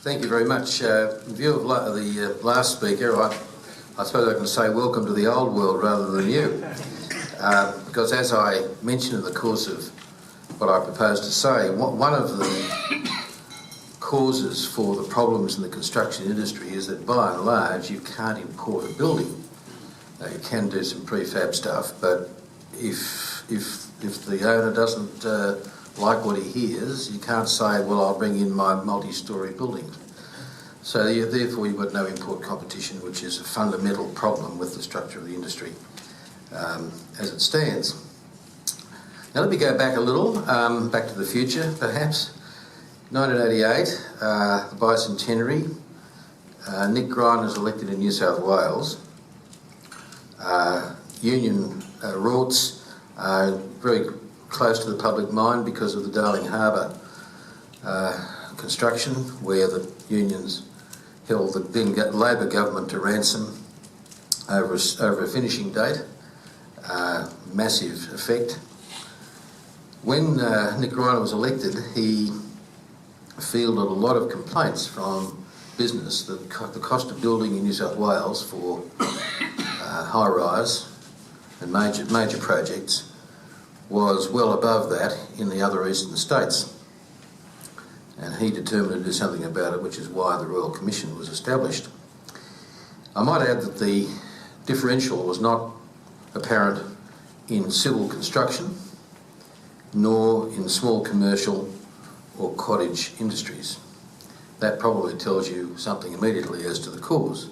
Thank you very much. In view of the last speaker, I suppose I can say welcome to the old world rather than you. Because as I mentioned in the course of what I propose to say, one of the causes for the problems in the construction industry is that by and large you can't import a building. You can do some prefab stuff, but if the owner doesn't like what he hears, you can't say, well, I'll bring in my multi-storey buildings. So therefore you've got no import competition, which is a fundamental problem with the structure of the industry as it stands. Now let me go back a little, back to the future perhaps. 1988, the bicentenary, Nick Grimes was elected in New South Wales. Union rorts very close to the public mind because of the Darling Harbour construction, where the unions held the then Labor government to ransom over a finishing date. Massive effect. When Nick Grimes was elected, he fielded a lot of complaints from business that the cost of building in New South Wales for high-rise and major projects was well above that in the other eastern states. And he determined to do something about it, which is why the Royal Commission was established. I might add that the differential was not apparent in civil construction, nor in small commercial or cottage industries. That probably tells you something immediately as to the cause.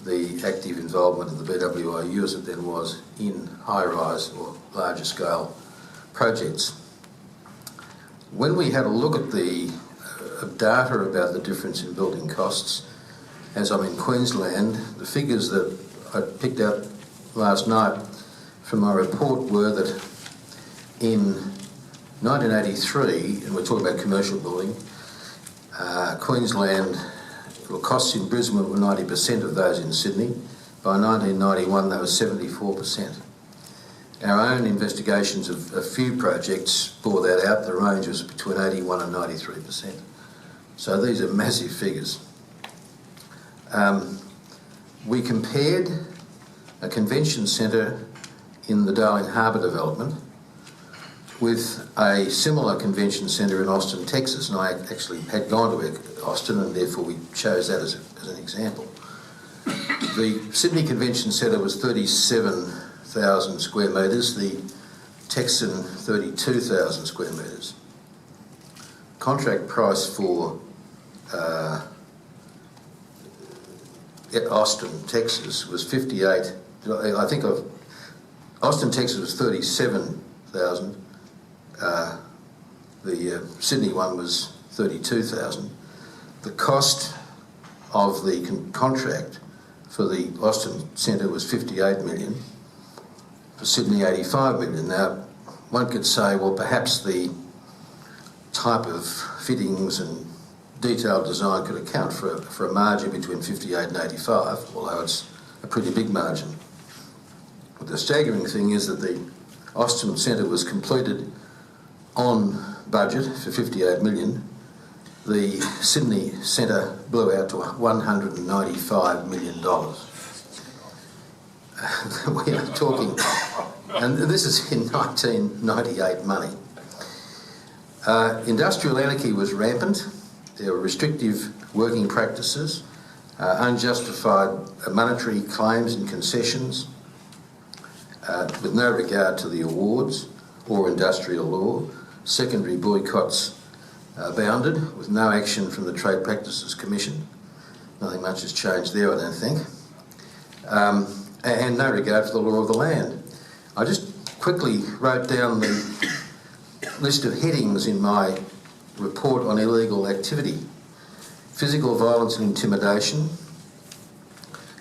The active involvement of the BWIU as it then was in high-rise or larger scale projects. When we had a look at the data about the difference in building costs, as I'm in Queensland, the figures that I picked out last night from my report were that in 1983, and we're talking about commercial building, Queensland, well, costs in Brisbane were 90% of those in Sydney. By 1991, they were 74%. Our own investigations of a few projects bore that out. The range was between 81 and 93%. So these are massive figures. We compared a convention centre in the Darling Harbour development with a similar convention centre in Austin, Texas, and I actually had gone to Austin, and therefore we chose that as an example. The Sydney Convention Centre was 37,000 square metres, the Texan 32,000 square metres. Contract price for Austin, Texas was 58. Austin, Texas was 37,000. The Sydney one was 32,000. The cost of the contract for the Austin Centre was 58 million. For Sydney, 85 million. Now, one could say, well, perhaps the type of fittings and detailed design could account for a margin between 58 and 85, although it's a pretty big margin. But the staggering thing is that the Austin Centre was completed on budget for 58 million. The Sydney Centre blew out to $195 million. We are talking, and this is in 1998 money. Industrial anarchy was rampant. There were restrictive working practices, unjustified monetary claims and concessions, with no regard to the awards or industrial law. Secondary boycotts abounded, with no action from the Trade Practices Commission. Nothing much has changed there, I don't think. And no regard for the law of the land. I just quickly wrote down the list of headings in my report on illegal activity: physical violence and intimidation,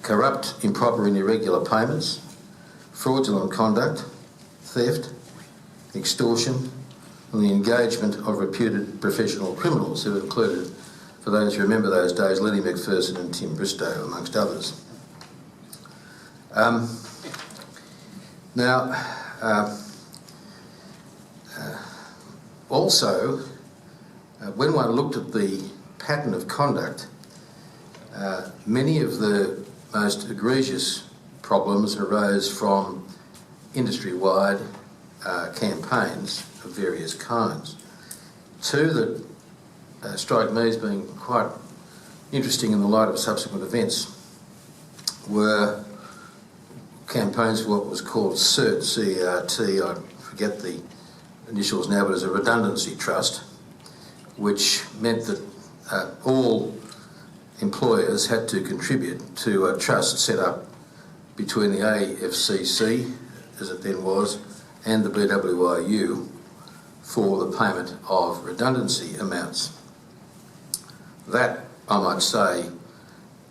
corrupt, improper and irregular payments, fraudulent conduct, theft, extortion, and the engagement of reputed professional criminals who included, for those who remember those days, Lenny McPherson and Tim Bristow, amongst others. Also, when one looked at the pattern of conduct, many of the most egregious problems arose from industry-wide campaigns of various kinds. Two that strike me as being quite interesting in the light of subsequent events were campaigns for what was called CERT, C-E-R-T, I forget the initials now, but as a redundancy trust, which meant that all employers had to contribute to a trust set up between the AFCC, as it then was, and the BWIU for the payment of redundancy amounts. That, I might say,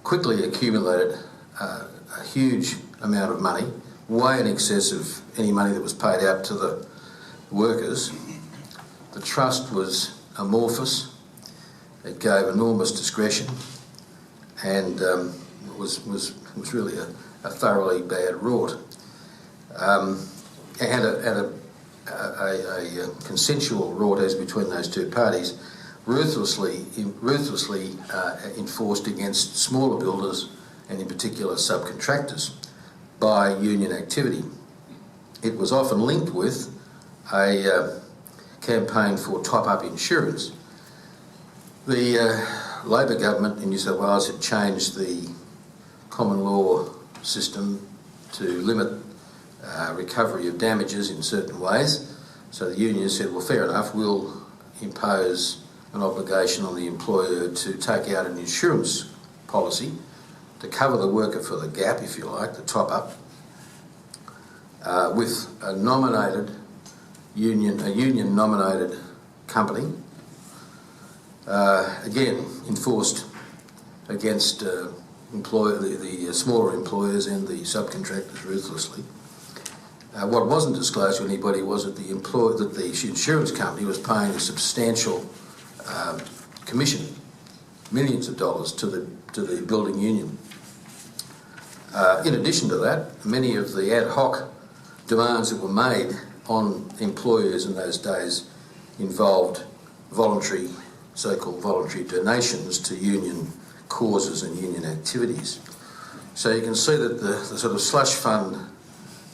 quickly accumulated a huge amount of money, way in excess of any money that was paid out to the workers. The trust was amorphous, it gave enormous discretion, and was really a thoroughly bad rort. And a consensual rort as between those two parties, ruthlessly enforced against smaller builders and in particular subcontractors by union activity. It was often linked with a campaign for top-up insurance. The Labor government in New South Wales had changed the common law system to limit recovery of damages in certain ways. So the union said, well, fair enough, we'll impose an obligation on the employer to take out an insurance policy to cover the worker for the gap, if you like, the top-up, with a union-nominated company, again enforced against the smaller employers and the subcontractors ruthlessly. What wasn't disclosed to anybody was that the insurance company was paying a substantial commission, millions of dollars, to the building union. In addition to that, many of the ad hoc demands that were made on employers in those days involved so-called voluntary donations to union causes and union activities. So you can see that the sort of slush fund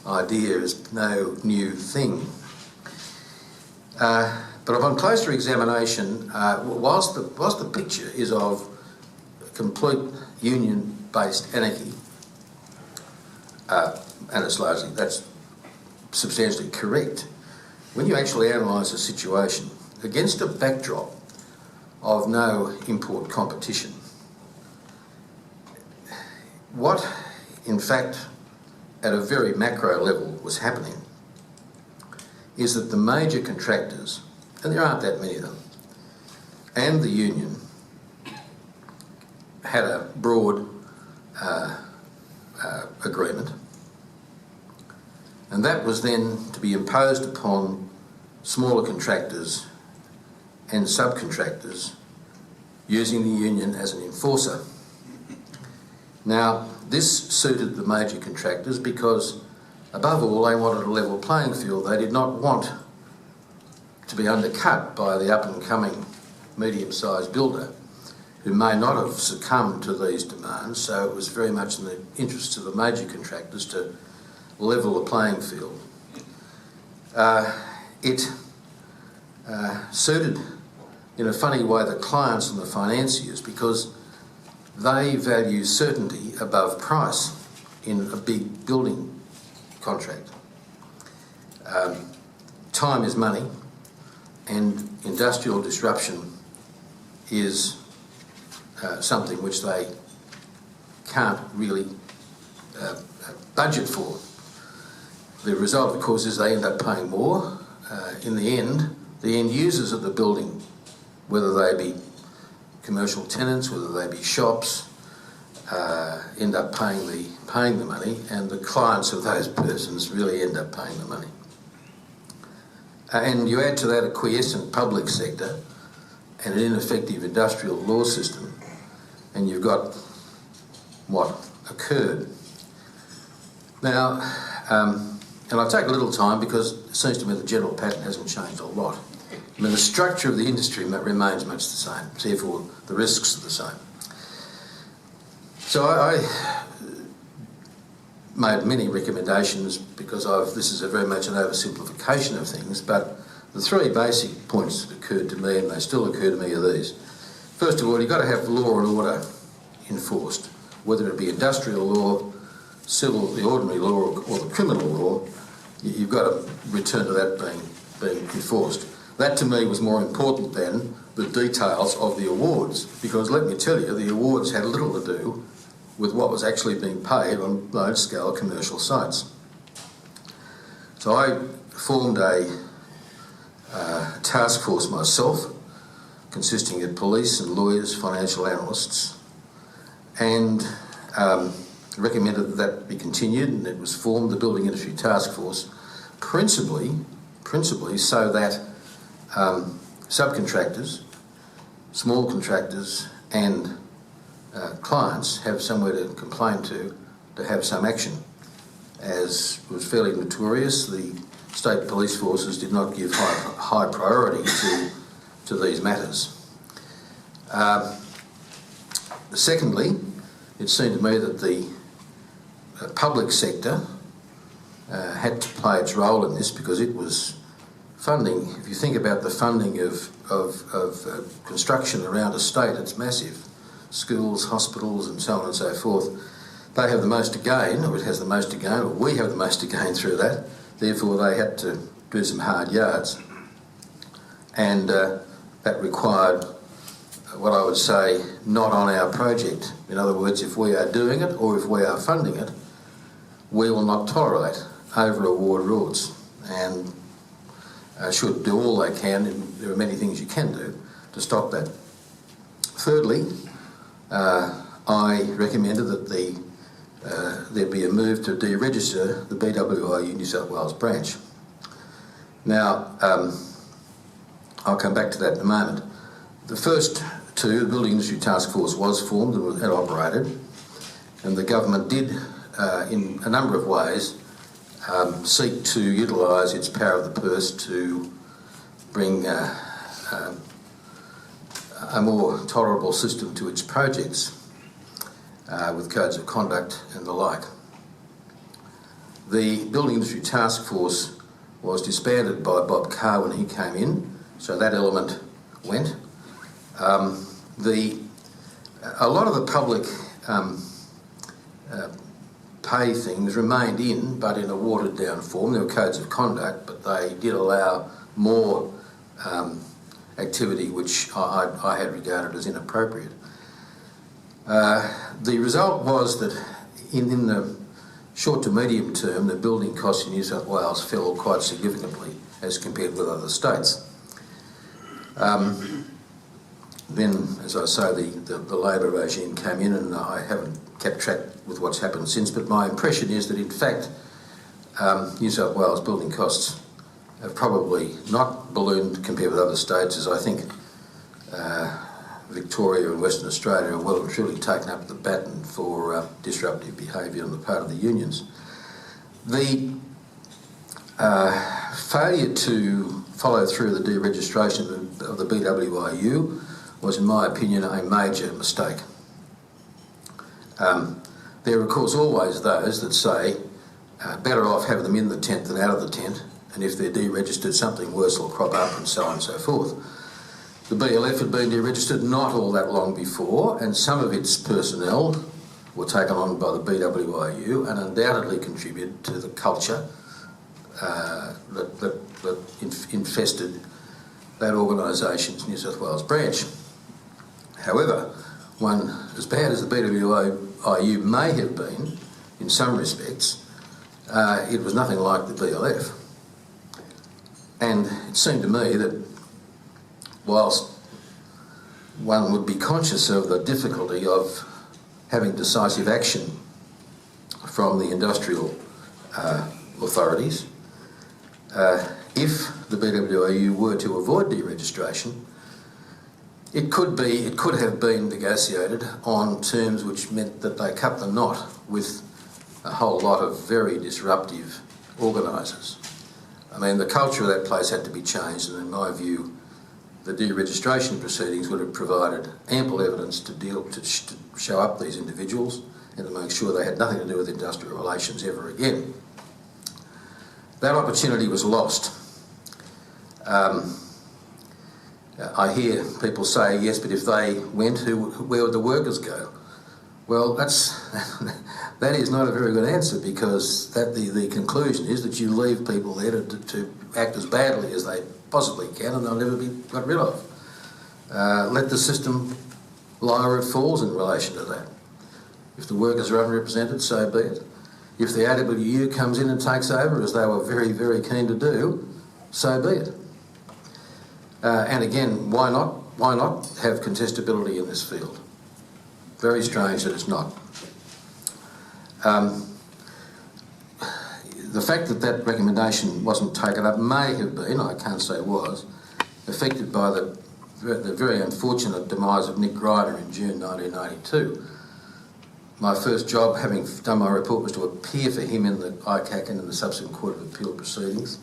idea is no new thing. But upon closer examination, whilst the picture is of complete union-based anarchy, and that's substantially correct, when you actually analyse the situation against a backdrop of no import competition, what in fact at a very macro level was happening is that the major contractors, and there aren't that many of them, and the union had a broad agreement, and that was then to be imposed upon smaller contractors and subcontractors using the union as an enforcer. Now, this suited the major contractors because, above all, they wanted a level playing field. They did not want to be undercut by the up-and-coming medium-sized builder who may not have succumbed to these demands, so it was very much in the interests of the major contractors to level the playing field. It suited, in a funny way, the clients and the financiers because they value certainty above price in a big building contract. Time is money, and industrial disruption is something which they can't really budget for. The result, of course, is they end up paying more. In the end users of the building, whether they be commercial tenants, whether they be shops, end up paying the money, and the clients of those persons really end up paying the money. And you add to that a quiescent public sector and an ineffective industrial law system, and you've got what occurred. Now, and I'll take a little time because it seems to me the general pattern hasn't changed a lot. I mean, the structure of the industry remains much the same, therefore the risks are the same. So I made many recommendations because this is very much an oversimplification of things, but the three basic points that occurred to me, and they still occur to me, are these. First of all, you've got to have law and order enforced, whether it be industrial law, civil, the ordinary law, or the criminal law. You've got to return to that being enforced. That to me was more important than the details of the awards, because let me tell you, the awards had little to do with what was actually being paid on large-scale commercial sites. So I formed a task force myself, consisting of police and lawyers, financial analysts, and recommended that be continued, and it was formed, the Building Industry Task Force, principally so that subcontractors, small contractors and clients have somewhere to complain to have some action. As was fairly notorious, the state police forces did not give high priority to these matters. Secondly, it seemed to me that the public sector had to play its role in this, because it was funding. If you think about the funding of construction around a state, it's massive. Schools, hospitals and so on and so forth. They have the most to gain, or it has the most to gain, or we have the most to gain through that. Therefore, they had to do some hard yards. And that required what I would say, not on our project. In other words, if we are doing it or if we are funding it, we will not tolerate over-award rules, and should do all they can, and there are many things you can do to stop that. Thirdly, I recommended that there be a move to deregister the BWIU New South Wales branch. Now, I'll come back to that in a moment. The first two, the Building Industry Task Force was formed and operated, and the government did, in a number of ways, seek to utilise its power of the purse to bring a more tolerable system to its projects, with codes of conduct and the like. The Building Industry Task Force was disbanded by Bob Carr when he came in, so that element went. A lot of the public pay things remained in, but in a watered down form. There were codes of conduct, but they did allow more activity which I had regarded as inappropriate. The result was that in the short to medium term, the building costs in New South Wales fell quite significantly as compared with other states. Then, as I say, the Labor regime came in, and I haven't kept track with what's happened since, but my impression is that in fact New South Wales building costs have probably not ballooned compared with other states, as I think Victoria and Western Australia are well and truly taken up the baton for disruptive behaviour on the part of the unions. The failure to follow through the deregistration of the BWIU was, in my opinion, a major mistake. There are, of course, always those that say better off having them in the tent than out of the tent, and if they're deregistered, something worse will crop up, and so on and so forth. The BLF had been deregistered not all that long before, and some of its personnel were taken on by the BWIU and undoubtedly contributed to the culture that infested that organisation's New South Wales branch. However, one as bad as the BWIU may have been in some respects, it was nothing like the BLF. And it seemed to me that whilst one would be conscious of the difficulty of having decisive action from the industrial authorities, if the BWIU were to avoid deregistration, it could have been negotiated on terms which meant that they cut the knot with a whole lot of very disruptive organisers. I mean, the culture of that place had to be changed, and in my view, the deregistration proceedings would have provided ample evidence to show up these individuals and to make sure they had nothing to do with industrial relations ever again. That opportunity was lost. I hear people say, yes, but if they went, where would the workers go? Well, that is not a very good answer, because the conclusion is that you leave people there to act as badly as they possibly can, and they'll never be got rid of. Let the system lie where it falls in relation to that. If the workers are underrepresented, so be it. If the AWU comes in and takes over, as they were very, very keen to do, so be it. And again, why not? Why not have contestability in this field? Very strange that it's not. The fact that that recommendation wasn't taken up may have been, I can't say was, affected by the very unfortunate demise of Nick Grider in June 1982. My first job, having done my report, was to appear for him in the ICAC and in the subsequent Court of Appeal proceedings,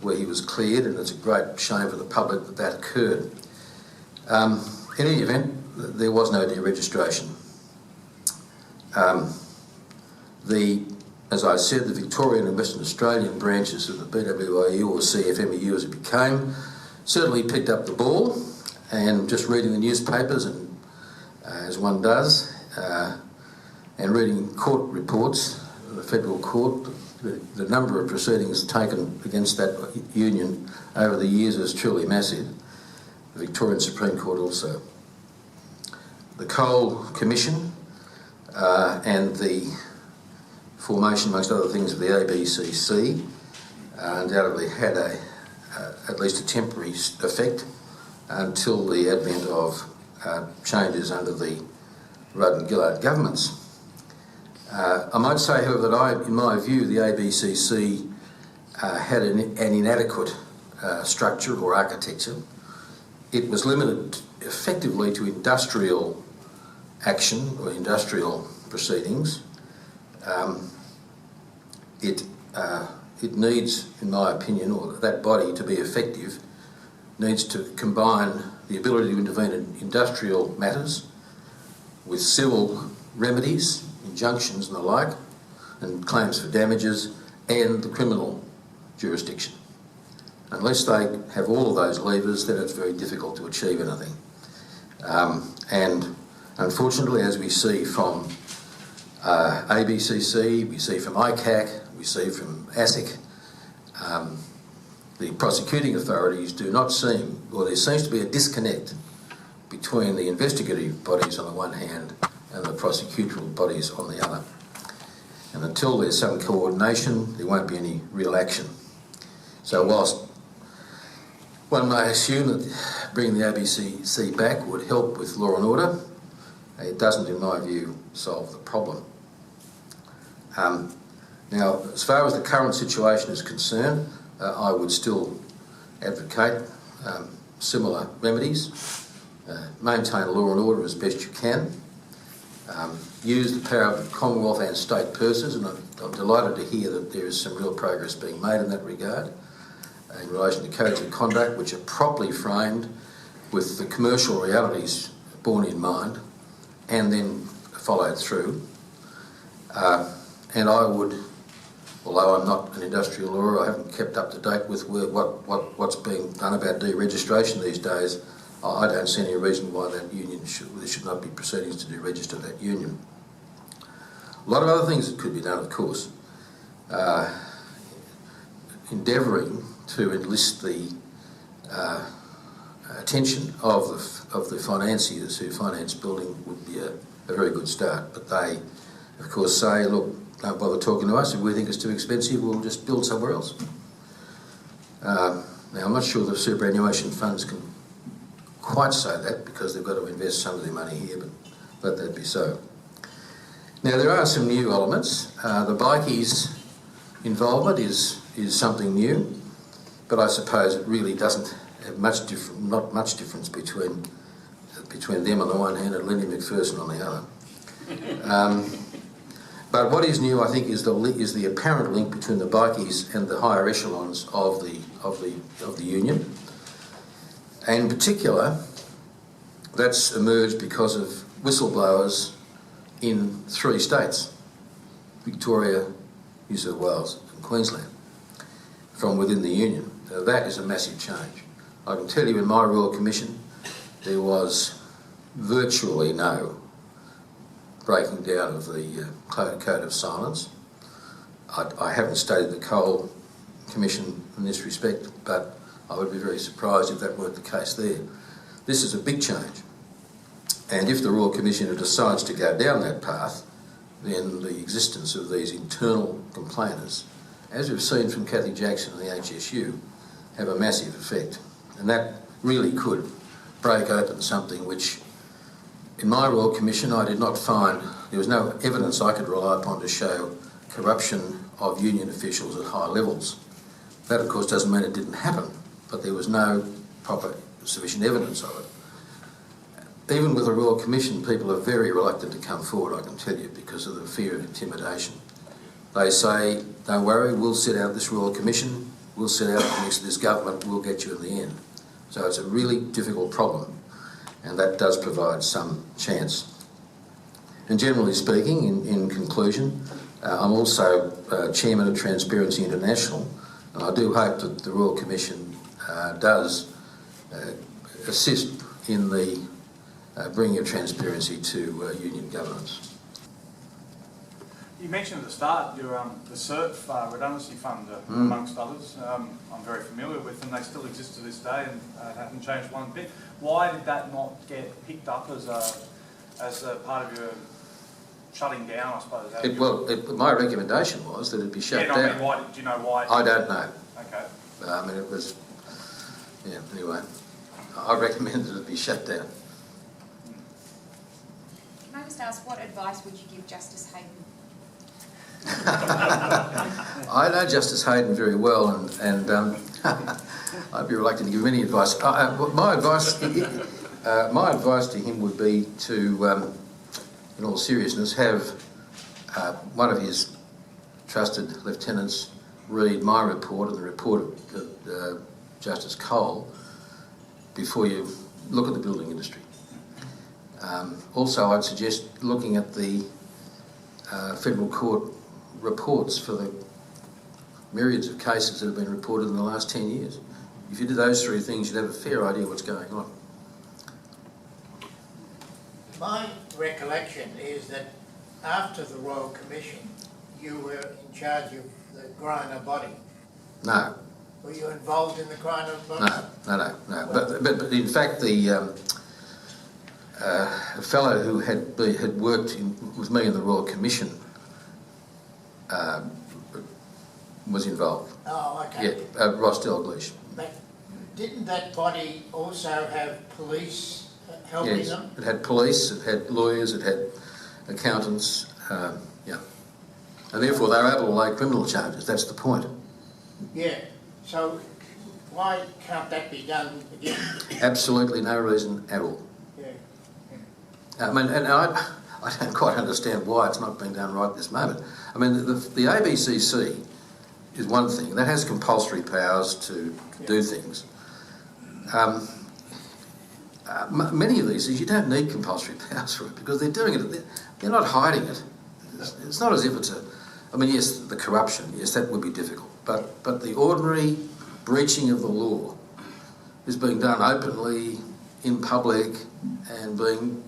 where he was cleared, and it's a great shame for the public that that occurred. In any event, there was no deregistration. As I said, the Victorian and Western Australian branches of the BWIU, or CFMEU as it became, certainly picked up the ball, and just reading the newspapers, and as one does, and reading court reports, the federal court, the number of proceedings taken against that union over the years is truly massive. The Victorian Supreme Court also. The Coal Commission and the formation, amongst other things, of the ABCC undoubtedly had at least a temporary effect until the advent of changes under the Rudd and Gillard governments. I might say, however, that in my view, the ABCC had an inadequate structure or architecture. It was limited effectively to industrial action or industrial proceedings. It needs, in my opinion, or that body to be effective, needs to combine the ability to intervene in industrial matters with civil remedies, injunctions and the like, and claims for damages, and the criminal jurisdiction. Unless they have all of those levers, then it's very difficult to achieve anything. And unfortunately, as we see from ABCC, we see from ICAC, we see from ASIC, the prosecuting authorities do not seem, or there seems to be a disconnect between the investigative bodies on the one hand and the prosecutorial bodies on the other. And until there's some coordination, there won't be any real action. So whilst one may assume that bringing the ABCC back would help with law and order, it doesn't, in my view, solve the problem. Now, as far as the current situation is concerned, I would still advocate similar remedies. Maintain law and order as best you can. Use the power of the Commonwealth and state purses, and I'm delighted to hear that there is some real progress being made in that regard in relation to codes of conduct which are properly framed with the commercial realities borne in mind and then followed through. And I would, although I'm not an industrial lawyer, I haven't kept up to date with what's being done about deregistration these days. I don't see any reason why that union there should not be proceedings to deregister that union. A lot of other things that could be done, of course. Endeavouring to enlist the attention of the financiers who finance building would be a very good start. But they, of course, say, look, don't bother talking to us. If we think it's too expensive, we'll just build somewhere else. Now, I'm not sure the superannuation funds can quite say that, because they've got to invest some of their money here, but let that be so. Now, there are some new elements. The bikies' involvement is something new, but I suppose it really doesn't have not much difference between them on the one hand and Lindy McPherson on the other. But what is new, I think, is the apparent link between the bikies and the higher echelons of the union. And in particular, that's emerged because of whistleblowers in 3 states, Victoria, New South Wales and Queensland, from within the union. Now, that is a massive change. I can tell you in my Royal Commission there was virtually no breaking down of the code of silence. I haven't studied the Coal Commission in this respect, but I would be very surprised if that weren't the case there. This is a big change. And if the Royal Commissioner decides to go down that path, then the existence of these internal complainers, as we've seen from Cathy Jackson and the HSU, have a massive effect. And that really could break open something which, in my Royal Commission, I did not find, there was no evidence I could rely upon to show corruption of union officials at high levels. That, of course, doesn't mean it didn't happen, but there was no proper, sufficient evidence of it. Even with the Royal Commission, people are very reluctant to come forward, I can tell you, because of the fear of intimidation. They say, don't worry, we'll sit out this Royal Commission, we'll sit out this government, we'll get you in the end. So it's a really difficult problem, and that does provide some chance. And generally speaking, in conclusion, I'm also Chairman of Transparency International, and I do hope that the Royal Commission does assist in the bringing of transparency to union governance. You mentioned at the start your the CERF redundancy fund, amongst others. I'm very familiar with them. They still exist to this day and haven't changed one bit. Why did that not get picked up as a part of your shutting down, I suppose? My recommendation was that it be shut down. I mean, why, do you know why? I don't know. Okay. I mean, it was, anyway, I recommend that it be shut down. Can I just ask, what advice would you give Justice Hayden? I know Justice Hayden very well, and I'd be reluctant to give him any advice. My advice to him would be to, in all seriousness, have one of his trusted lieutenants read my report and the report of Justice Cole before you look at the building industry. Also, I'd suggest looking at the Federal Court reports for the myriads of cases that have been reported in the last 10 years. If you did those 3 things, you'd have a fair idea what's going on. My recollection is that after the Royal Commission, you were in charge of the Griner body. No. Were you involved in the Griner body? No. But in fact, the a fellow who had worked with me in the Royal Commission was involved. Oh, okay. Yeah, Ross Dalgleish. But didn't that body also have police helping them? It had police, it had lawyers, it had accountants, yeah. And therefore they were able to lay criminal charges, that's the point. Yeah, so why can't that be done again? Absolutely no reason at all. Yeah. I mean, and I don't quite understand why it's not being done right at this moment. I mean, the ABCC is one thing. That has compulsory powers to do things. Many of these things, you don't need compulsory powers for it because they're doing it. They're not hiding it. It's not as if it's a... I mean, yes, the corruption, yes, that would be difficult. But the ordinary breaching of the law is being done openly, in public, and being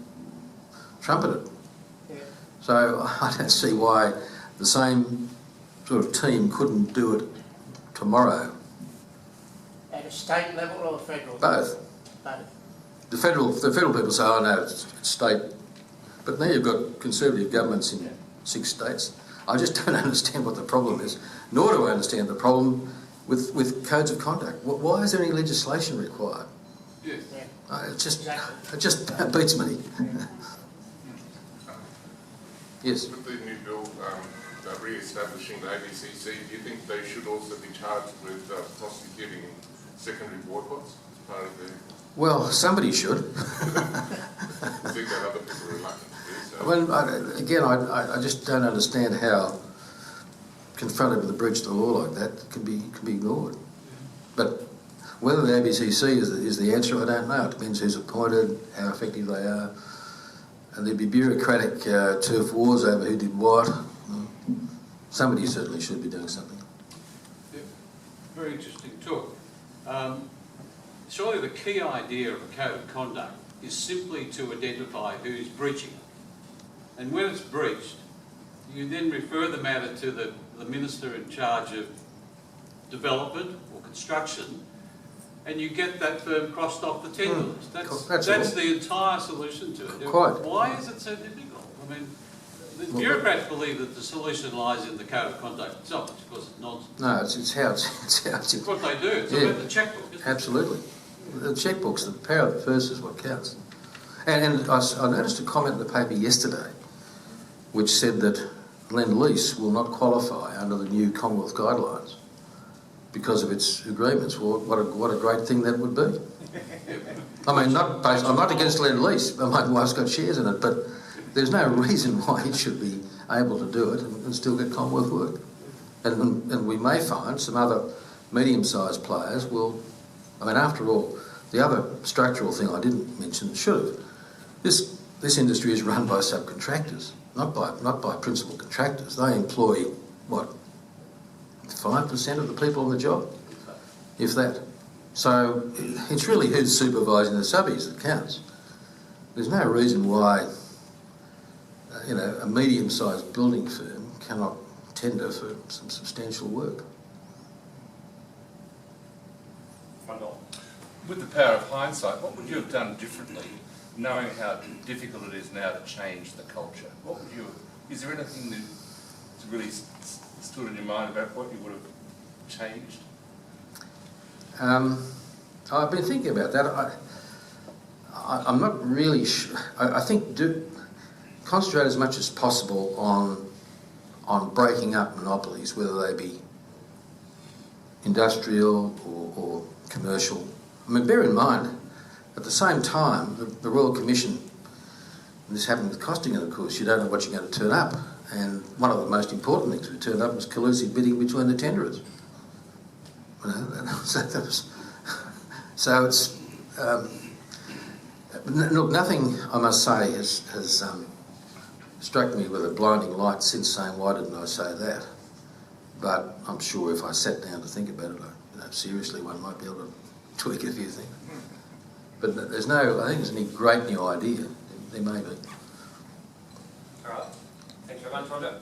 trumpeted. Yeah. So I don't see why the same sort of team couldn't do it tomorrow. At a state level or federal? Both. Both. The federal people say, oh no, it's state. But now you've got Conservative governments in 6 states. I just don't understand what the problem is, nor do I understand the problem with codes of conduct. Why is there any legislation required? Yes. Yeah. It just Exactly. beats me. Yes. With the new bill re-establishing the ABCC, do you think they should also be charged with prosecuting secondary boycotts as part of the... Well, somebody should. I think that other people are reluctant to do so. Well, I just don't understand how, confronted with a breach of the law like that, can be ignored. But Whether the ABCC is the answer, I don't know. It depends who's appointed, how effective they are. And there'd be bureaucratic turf wars over who did what. Somebody certainly should be doing something. Yeah, very interesting talk. Surely the key idea of a code of conduct is simply to identify who's breaching it. And when it's breached, you then refer the matter to the minister in charge of development or construction, and you get that firm crossed off the tender list. That's the entire solution to it. Quite. Why is it so difficult? I mean, the bureaucrats believe that the solution lies in the code of conduct itself, which of course is nonsense. No, it's how it's It's what they do. It's Yeah. about the checkbook, isn't it? Absolutely. The checkbooks, the power of the purse is what counts. And I noticed a comment in the paper yesterday which said that Lend-Lease will not qualify under the new Commonwealth guidelines because of its agreements. Well, what a great thing that would be. I mean, I'm not against Lend-Lease. My wife's got shares in it, but there's no reason why it should be able to do it and still get Commonwealth work. And we may find some other medium-sized players will. I mean, after all, the other structural thing I didn't mention, should have. This industry is run by subcontractors, not by principal contractors. They employ, what, 5% of the people on the job, if that. So it's really who's supervising the subbies that counts. There's no reason why, a medium-sized building firm cannot tender for some substantial work. With the power of hindsight, what would you have done differently, knowing how difficult it is now to change the culture? Is there anything that's really stood in your mind about what you would have changed? I've been thinking about that. I'm not really sure. I think concentrate as much as possible on breaking up monopolies, whether they be industrial or commercial. I mean, bear in mind, at the same time, the Royal Commission, and this happened with Costigan, of course, you don't know what you're going to turn up. And one of the most important things we turned up was collusive bidding between the tenderers. So it's... look, nothing, I must say, has struck me with a blinding light since saying, why didn't I say that? But I'm sure if I sat down to think about it, seriously, one might be able to tweak a few things. But I think there's any great new idea. There may be. All right. Thanks very much, Roger.